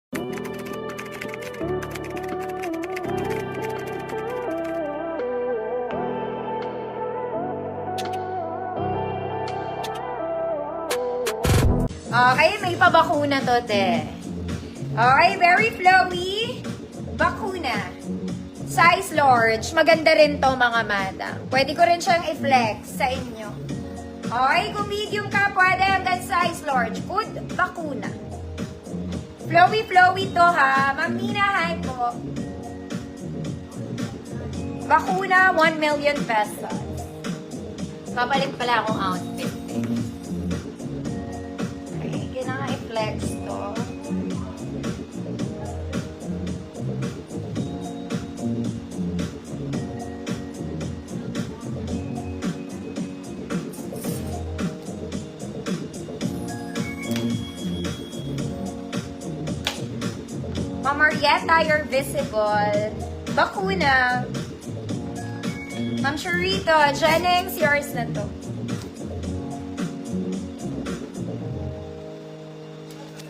Okay, may pabakuna to, te. Okay, very flowy. Bakuna. Size large. Maganda rin to, mga madam. Pwede ko rin siyang i-flex sa inyo. Okay, kung medium ka, pwede hanggang size large. Good, bakuna. Flowy to, ha. Ma'am Nina, hi po. Bakuna, 1 million pesos. Papalit pala akong outfit, eh. Okay, kailangan i-flex to. Ma'am Marietta, you're visible. Bakuna. Ma'am Sharito, Jennings, yours na to.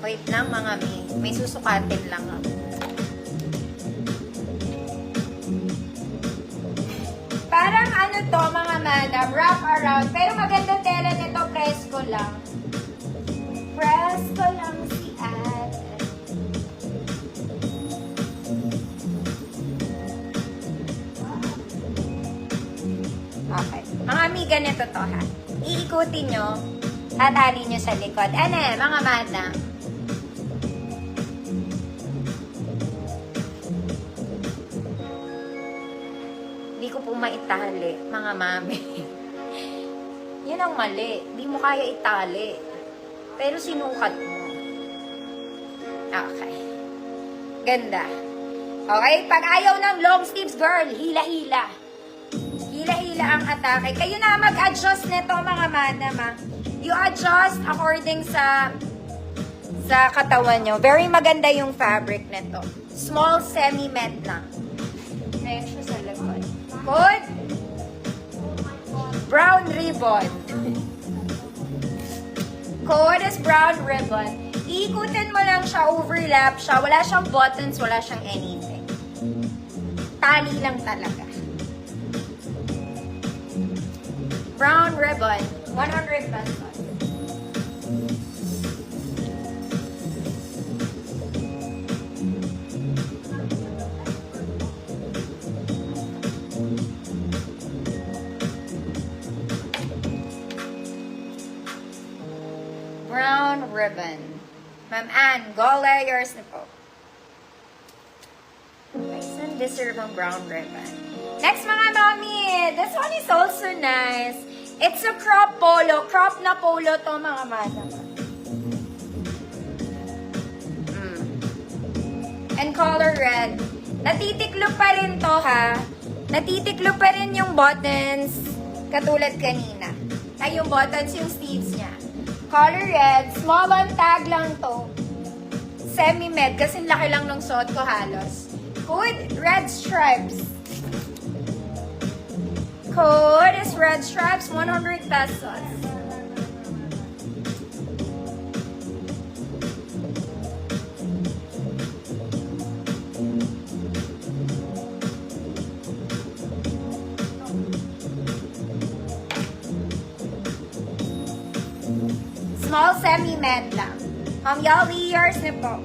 Wait lang, mga may susukatin lang ako. Parang ano to, mga madam, wrap around. Pero maganda tela nito, presko lang. Presko lang si ate. Okay. Mga amiga nito to, ha. Iikutin nyo at ali nyo sa likod. Ano, mga madam? Hindi ko po maitali, mga mami. Yun ang mali. Hindi mo kaya itali. Pero sinukat mo. Okay. Ganda. Okay, pag ayaw ng long sleeves, girl, hila-hila. Hila-hila ang atake. Kayo na mag-adjust nito, mga madam, ha? You adjust according sa katawan nyo. Very maganda yung fabric nito. Small semi-met lang. Medyo sa likod. Good. Brown ribbon. Code is brown ribbon. Iikutin mo lang siya, overlap siya. Wala siyang buttons, wala siyang anything. Tali lang talaga. Brown ribbon. 100 pesos. Brown ribbon. Ma'am Ann, go layers na po. Okay, so deserve ang brown ribbon. Next, mga mami, this one is also nice. It's a crop polo. Crop na polo to, mga madam. And color red. Natitiklo pa rin to, ha. Natitiklo pa rin yung buttons katulad kanina. Ay, yung buttons, yung sleeves niya. Color red. Small on tag lang to. Semi-med. Kasi laki lang nung suot ko halos. Good. Red stripes. Code is red stripes. 100 pesos. Small semi-med lang. Yali, yours na po.